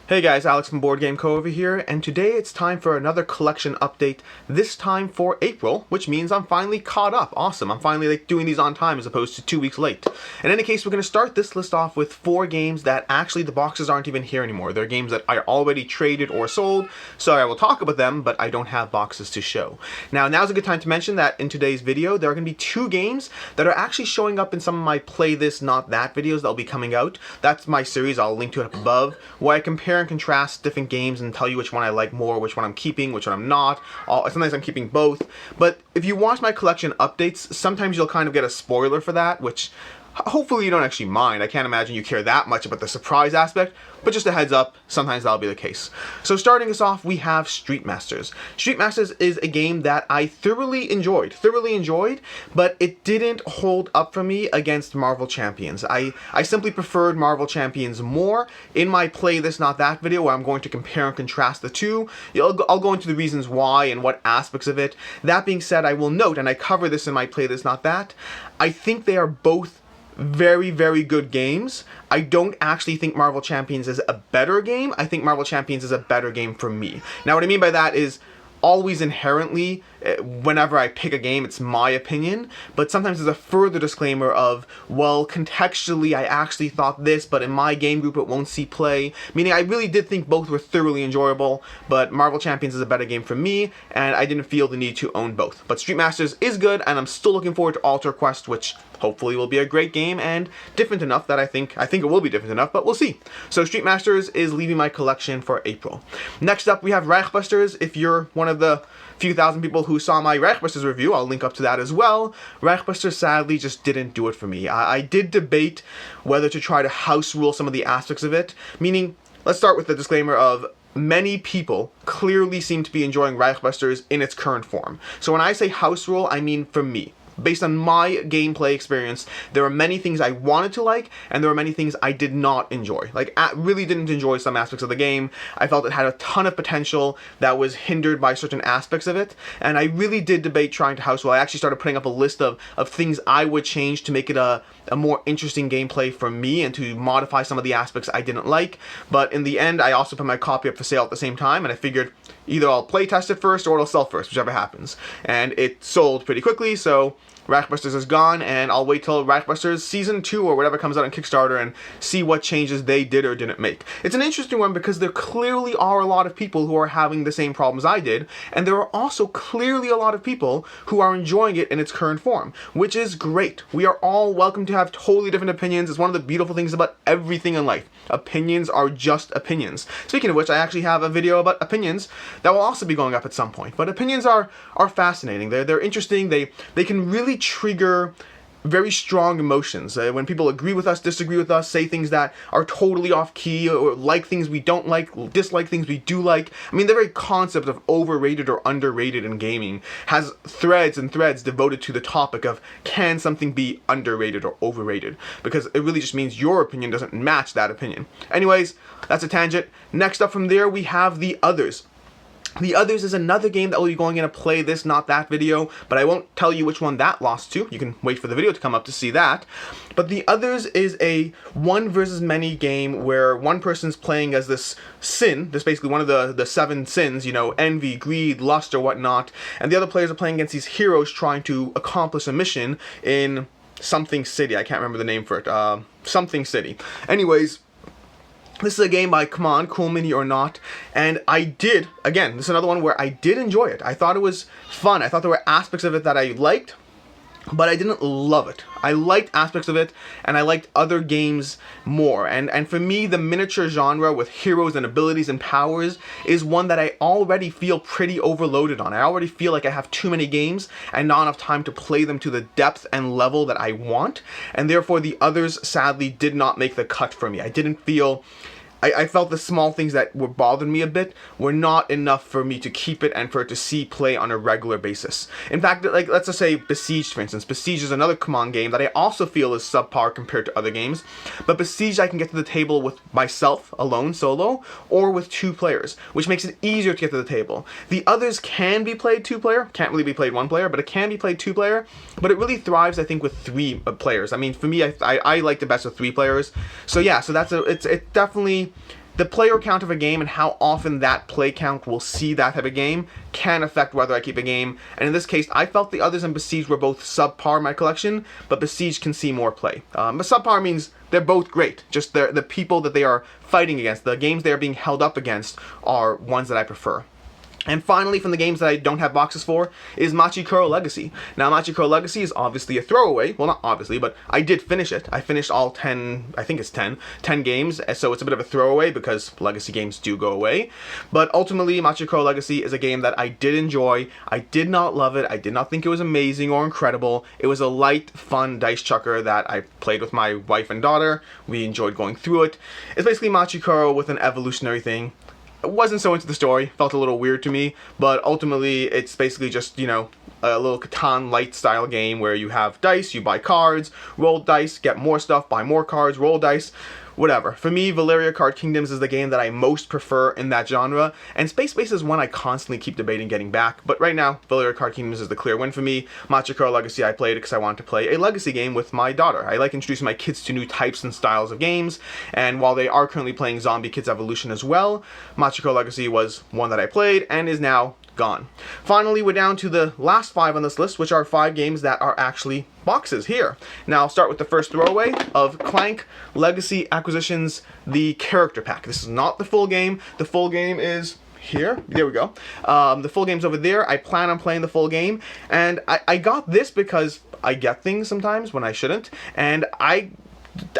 Hey guys, Alex from Board Game Co over here, and today it's time for another collection update, this time for April, which means I'm finally caught up. Awesome, I'm finally doing these on time as opposed to 2 weeks late. In any case, we're going to start this list off with 4 games that actually the boxes aren't even here anymore. They're games that I already traded or sold, so I will talk about them, but I don't have boxes to show. Now's a good time to mention that in today's video, there are going to be 2 games that are actually showing up in some of my Play This Not That videos that will be coming out. That's my series, I'll link to it up above, where I compare and contrast different games and tell you which one I like more, which one I'm keeping, which one I'm not. Sometimes I'm keeping both. But if you watch my collection updates, sometimes you'll kind of get a spoiler for that, which hopefully you don't actually mind. I can't imagine you care that much about the surprise aspect, but just a heads up, sometimes that'll be the case. So starting us off, we have Street Masters. Street Masters is a game that I thoroughly enjoyed, but it didn't hold up for me against Marvel Champions. I simply preferred Marvel Champions more. In my Play This Not That video, where I'm going to compare and contrast the two, I'll go into the reasons why and what aspects of it. That being said, I will note, and I cover this in my Play This Not That, I think they are both very, very good games. I don't actually think Marvel Champions is a better game. I think Marvel Champions is a better game for me. Now, what I mean by that is always inherently, whenever I pick a game, it's my opinion, but sometimes there's a further disclaimer of, well, contextually, I actually thought this, but in my game group, it won't see play. Meaning, I really did think both were thoroughly enjoyable, but Marvel Champions is a better game for me, and I didn't feel the need to own both. But Street Masters is good, and I'm still looking forward to Alter Quest, which hopefully will be a great game and different enough that I think it will be different enough, but we'll see. So Street Masters is leaving my collection for April. Next up, we have Reichbusters. If you're one of the few thousand people who saw my Reichbusters review, I'll link up to that as well. Reichbusters sadly just didn't do it for me. I did debate whether to try to house rule some of the aspects of it, meaning, let's start with the disclaimer of many people clearly seem to be enjoying Reichbusters in its current form. So when I say house rule, I mean for me. Based on my gameplay experience, there are many things I wanted to like, and there are many things I did not enjoy. Like, I really didn't enjoy some aspects of the game. I felt it had a ton of potential that was hindered by certain aspects of it, and I really did debate trying to house rule. I actually started putting up a list of things I would change to make it a more interesting gameplay for me and to modify some of the aspects I didn't like. But in the end, I also put my copy up for sale at the same time, and I figured either I'll play test it first or it'll sell first, whichever happens. And it sold pretty quickly, so Reichbusters is gone, and I'll wait till Reichbusters Season 2 or whatever comes out on Kickstarter and see what changes they did or didn't make. It's an interesting one because there clearly are a lot of people who are having the same problems I did, and there are also clearly a lot of people who are enjoying it in its current form, which is great. We are all welcome to have totally different opinions. It's one of the beautiful things about everything in life. Opinions are just opinions. Speaking of which, I actually have a video about opinions that will also be going up at some point. But opinions are fascinating. They're interesting. They can really trigger very strong emotions. When people agree with us, disagree with us, say things that are totally off key, or like things we don't like, dislike things we do like. I mean, the very concept of overrated or underrated in gaming has threads and threads devoted to the topic of, can something be underrated or overrated? Because it really just means your opinion doesn't match that opinion. Anyways, that's a tangent. Next up from there, we have The Others. The Others is another game that will be going in a Play This Not That video, but I won't tell you which one that lost to. You can wait for the video to come up to see that. But The Others is a one versus many game where one person's playing as this sin, this basically one of the 7 sins, you know, envy, greed, lust, or whatnot, and the other players are playing against these heroes trying to accomplish a mission in something city. I can't remember the name for it. Something city. Anyways, this is a game by, come on, Cool Mini or Not, and I did, again, this is another one where I did enjoy it. I thought it was fun. I thought there were aspects of it that I liked, but I didn't love it. I liked aspects of it, and I liked other games more. And for me, the miniature genre with heroes and abilities and powers is one that I already feel pretty overloaded on. I already feel like I have too many games and not enough time to play them to the depth and level that I want. And therefore, The Others sadly did not make the cut for me. I didn't feel... I felt the small things that were bothering me a bit were not enough for me to keep it and for it to see play on a regular basis. In fact, like, let's just say Besieged, for instance. Besieged is another command game that I also feel is subpar compared to other games. But Besieged I can get to the table with myself, alone, solo, or with 2 players, which makes it easier to get to the table. The Others can be played 2-player, can't really be played 1-player, but it can be played 2-player, but it really thrives, I think, with 3 players. I mean, for me, I like the best with 3 players. So yeah, so it's definitely the player count of a game and how often that play count will see that type of game can affect whether I keep a game. And in this case, I felt the others and Besiege were both subpar in my collection, but Besiege can see more play. But subpar means they're both great. Just the people that they are fighting against, the games they are being held up against, are ones that I prefer. And finally, from the games that I don't have boxes for, is Machi Koro Legacy. Now, Machi Koro Legacy is obviously a throwaway. Well, not obviously, but I did finish it. I finished all 10, I think it's 10 games, so it's a bit of a throwaway because Legacy games do go away. But ultimately, Machi Koro Legacy is a game that I did enjoy. I did not love it. I did not think it was amazing or incredible. It was a light, fun dice chucker that I played with my wife and daughter. We enjoyed going through it. It's basically Machi Koro with an evolutionary thing. Wasn't so into the story, felt a little weird to me, but ultimately it's basically just, you know, a little Catan light style game where you have dice, you buy cards, roll dice, get more stuff, buy more cards, roll dice, whatever. For me, Valeria Card Kingdoms is the game that I most prefer in that genre, and Space Base is one I constantly keep debating getting back, but right now, Valeria Card Kingdoms is the clear win for me. Machi Koro Legacy I played because I wanted to play a Legacy game with my daughter. I like introducing my kids to new types and styles of games, and while they are currently playing Zombie Kids Evolution as well, Machi Koro Legacy was one that I played and is now gone. Finally, we're down to the last 5 on this list, which are 5 games that are actually boxes here. Now, I'll start with the first throwaway of Clank Legacy Acquisitions, the character pack. This is not the full game. The full game is here. There we go. The full game's over there. I plan on playing the full game, and I got this because I get things sometimes when I shouldn't, and I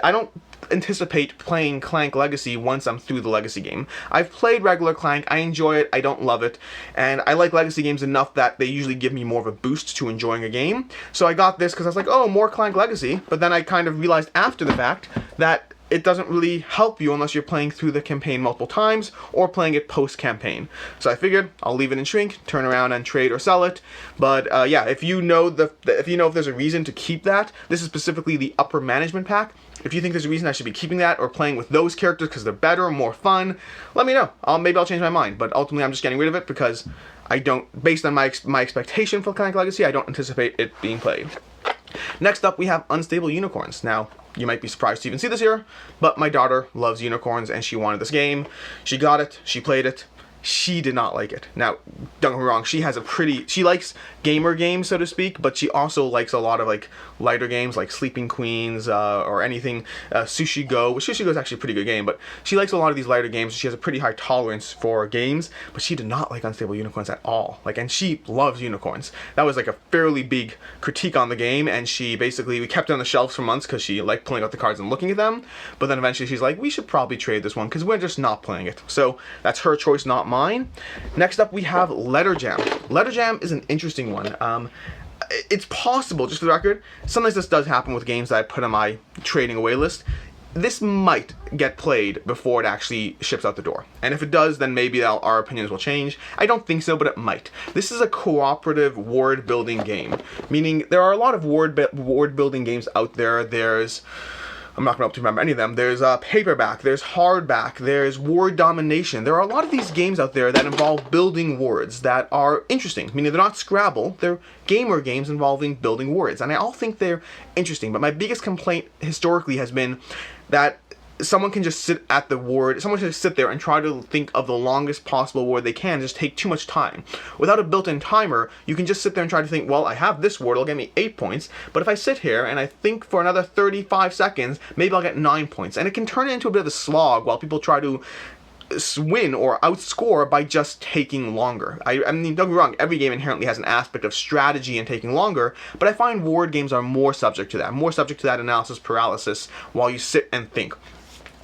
don't anticipate playing Clank Legacy once I'm through the Legacy game. I've played regular Clank, I enjoy it, I don't love it, and I like Legacy games enough that they usually give me more of a boost to enjoying a game. So I got this because I was like, oh, more Clank Legacy, but then I kind of realized after the fact that it doesn't really help you unless you're playing through the campaign multiple times or playing it post-campaign. So I figured I'll leave it in shrink, turn around and trade or sell it. But yeah, if you know if there's a reason to keep that, this is specifically the upper management pack. If you think there's a reason I should be keeping that or playing with those characters because they're better, more fun, let me know. Maybe I'll change my mind. But ultimately, I'm just getting rid of it because I don't, based on my expectation for Clank Legacy, I don't anticipate it being played. Next up, we have Unstable Unicorns. Now, you might be surprised to even see this here, but my daughter loves unicorns and she wanted this game. She got it, she played it. She did not like it. Now, don't get me wrong, she likes gamer games, so to speak, but she also likes a lot of like lighter games like Sleeping Queens or anything, Sushi Go. Sushi Go is actually a pretty good game, but she likes a lot of these lighter games. She has a pretty high tolerance for games, but she did not like Unstable Unicorns at all. And she loves unicorns. That was like a fairly big critique on the game, and we kept it on the shelves for months because she liked pulling out the cards and looking at them, but then eventually she's like, we should probably trade this one because we're just not playing it. So that's her choice, not mine. Next up, we have Letter Jam. Letter Jam is an interesting one. It's possible, just for the record, sometimes this does happen with games that I put on my trading away list. This might get played before it actually ships out the door. And if it does, then maybe our opinions will change. I don't think so, but it might. This is a cooperative ward building game, meaning there are a lot of ward building games out there. I'm not going to remember any of them. There's Paperback, there's Hardback, there's Ward Domination. There are a lot of these games out there that involve building wards that are interesting. Meaning they're not Scrabble, they're gamer games involving building wards. And I all think they're interesting, but my biggest complaint historically has been that someone can just sit at the ward, someone can just sit there and try to think of the longest possible ward they can, just take too much time. Without a built-in timer, you can just sit there and try to think, well, I have this ward, it'll get me 8 points, but if I sit here and I think for another 35 seconds, maybe I'll get 9 points. And it can turn into a bit of a slog while people try to win or outscore by just taking longer. I mean, don't get me wrong, every game inherently has an aspect of strategy and taking longer, but I find ward games are more subject to that analysis paralysis while you sit and think.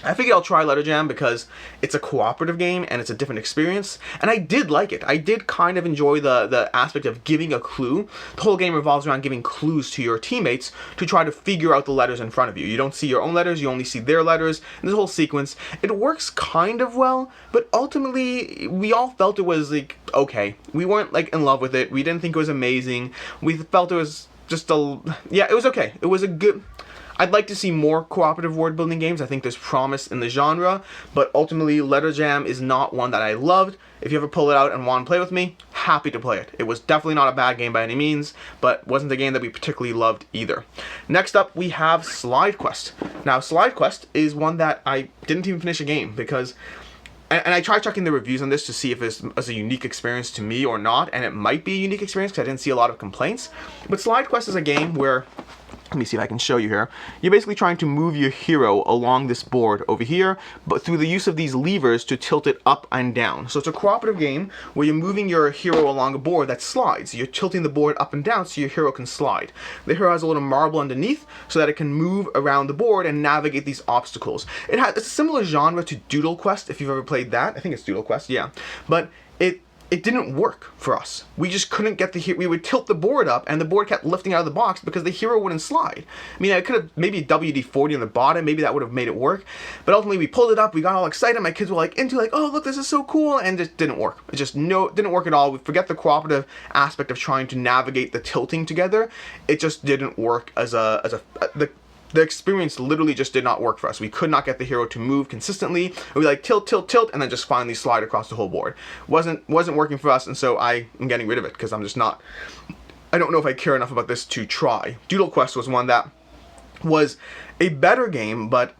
I figured I'll try Letter Jam because it's a cooperative game and it's a different experience, and I did like it. I did kind of enjoy the aspect of giving a clue. The whole game revolves around giving clues to your teammates to try to figure out the letters in front of you. You don't see your own letters, you only see their letters, and this whole sequence, it works kind of well, but ultimately, we all felt it was like, okay. We weren't like in love with it, we didn't think it was amazing, we felt it was just it was okay. It was a good... I'd like to see more cooperative ward building games. I think there's promise in the genre, but ultimately Letter Jam is not one that I loved. If you ever pull it out and want to play with me, happy to play it. It was definitely not a bad game by any means, but wasn't a game that we particularly loved either. Next up, we have Slide Quest. Now, Slide Quest is one that I didn't even finish a game because and I tried checking the reviews on this to see if it's a unique experience to me or not, and it might be a unique experience because I didn't see a lot of complaints. But Slide Quest is a game where, let me see if I can show you here. You're basically trying to move your hero along this board over here, but through the use of these levers to tilt it up and down. So it's a cooperative game where you're moving your hero along a board that slides. You're tilting the board up and down so your hero can slide. The hero has a little marble underneath so that it can move around the board and navigate these obstacles. It's a similar genre to Doodle Quest, if you've ever played that. I think it's Doodle Quest, yeah. But it didn't work for us. We just couldn't get the hero. We would tilt the board up and the board kept lifting out of the box because the hero wouldn't slide. I mean, I could have maybe WD-40 on the bottom, maybe that would have made it work. But ultimately we pulled it up, we got all excited, my kids were like oh look, this is so cool, and it didn't work. It just didn't work at all. We forget the cooperative aspect of trying to navigate the tilting together. It just didn't work the experience literally just did not work for us. We could not get the hero to move consistently. We like tilt, and then just finally slide across the whole board. Wasn't working for us, and so I am getting rid of it because I'm just not. I don't know if I care enough about this to try. Doodle Quest was one that was a better game, but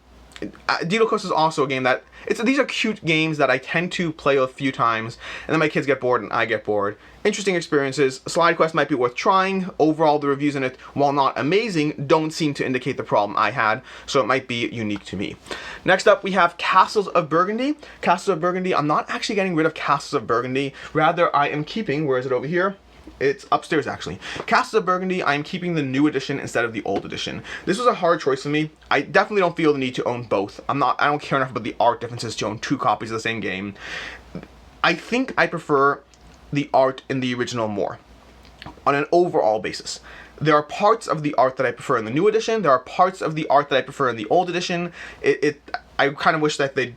Doodle Quest is also a game that these are cute games that I tend to play a few times, and then my kids get bored and I get bored. Interesting experiences. Slide Quest might be worth trying. Overall, the reviews in it, while not amazing, don't seem to indicate the problem I had, so it might be unique to me. Next up, we have Castles of Burgundy. Castles of Burgundy, I'm not actually getting rid of Castles of Burgundy. Rather, I am keeping, where is it over here? It's upstairs, actually. Castles of Burgundy, I'm keeping the new edition instead of the old edition. This was a hard choice for me. I definitely don't feel the need to own both. I don't care enough about the art differences to own 2 copies of the same game. I think I prefer the art in the original more, on an overall basis. There are parts of the art that I prefer in the new edition. There are parts of the art that I prefer in the old edition. I kind of wish that they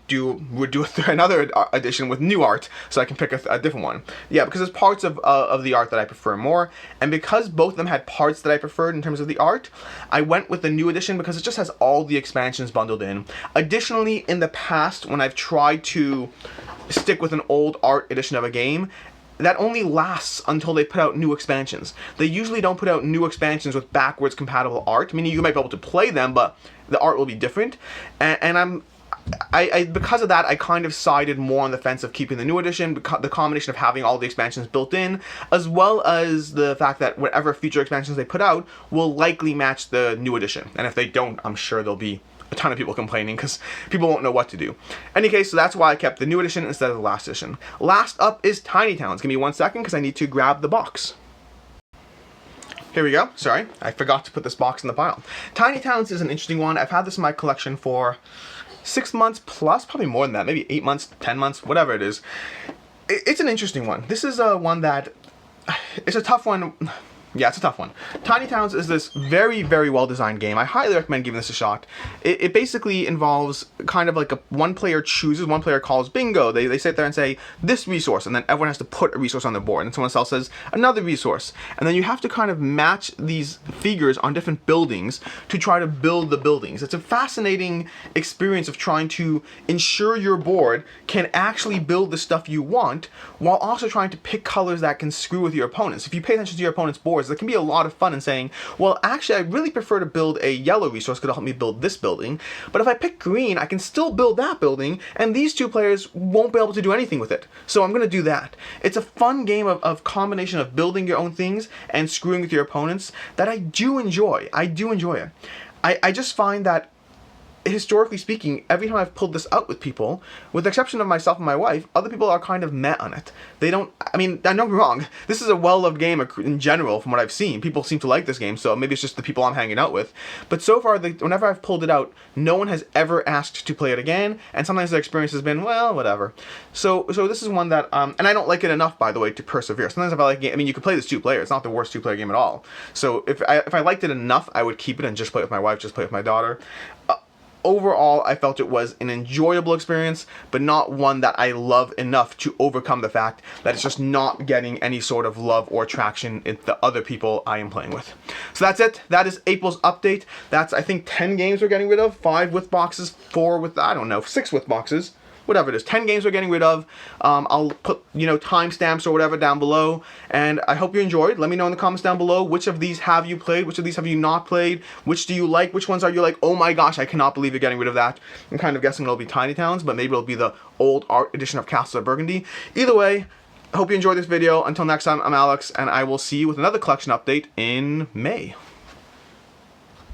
would do another edition with new art, so I can pick a different one. Yeah, because there's parts of the art that I prefer more, and because both of them had parts that I preferred in terms of the art, I went with the new edition because it just has all the expansions bundled in. Additionally, in the past, when I've tried to stick with an old art edition of a game, that only lasts until they put out new expansions. They usually don't put out new expansions with backwards compatible art. I mean, you might be able to play them, but the art will be different. And because of that, I kind of sided more on the fence of keeping the new edition, because the combination of having all the expansions built in, as well as the fact that whatever future expansions they put out will likely match the new edition. And if they don't, I'm sure there'll be a ton of people complaining because people won't know what to do. Any case, so that's why I kept the new edition instead of the last edition. Last up is Tiny Towns. Give me 1 second because I need to grab the box. Here we go. Sorry, I forgot to put this box in the pile. Tiny Towns is an interesting one. I've had this in my collection for 6 months plus, probably more than that, maybe 8 months, 10 months, whatever it is. It's an interesting one. This is one that, it's a tough one. Yeah, it's a tough one. Tiny Towns is this very, very well-designed game. I highly recommend giving this a shot. It basically involves kind of like one player chooses, one player calls bingo. They sit there and say, this resource, and then everyone has to put a resource on the board, and someone else says, another resource. And then you have to kind of match these figures on different buildings to try to build the buildings. It's a fascinating experience of trying to ensure your board can actually build the stuff you want, while also trying to pick colors that can screw with your opponents. If you pay attention to your opponent's boards, there can be a lot of fun in saying, well, actually, I really prefer to build a yellow resource because it'll help me build this building, but if I pick green, I can still build that building, and these 2 players won't be able to do anything with it. So I'm going to do that. It's a fun game of combination of building your own things and screwing with your opponents that I do enjoy. I do enjoy it. I just find that, historically speaking, every time I've pulled this out with people, with the exception of myself and my wife, other people are kind of meh on it. They don't, I mean, don't get me wrong, this is a well-loved game in general from what I've seen. People seem to like this game, so maybe it's just the people I'm hanging out with. But so far, whenever I've pulled it out, no one has ever asked to play it again, and sometimes the experience has been, well, whatever. So this is one that, and I don't like it enough, by the way, to persevere. Sometimes if I like it, I mean, you can play this 2-player, it's not the worst 2-player game at all. So if I liked it enough, I would keep it and just play it with my wife, just play it with my daughter. Overall, I felt it was an enjoyable experience, but not one that I love enough to overcome the fact that it's just not getting any sort of love or traction in the other people I am playing with. So that's it. That is April's update. That's, I think, 10 games we're getting rid of. 5 with boxes, 4 with, I don't know, 6 with boxes. whatever it is, 10 games we're getting rid of. I'll put, you know, timestamps or whatever down below, and I hope you enjoyed. Let me know in the comments down below, which of these have you played, which of these have you not played, which do you like, which ones are you like, oh my gosh, I cannot believe you're getting rid of that. I'm kind of guessing it'll be Tiny Towns, but maybe it'll be the old art edition of Castle of Burgundy. Either way, I hope you enjoyed this video. Until next time, I'm Alex, and I will see you with another collection update in May.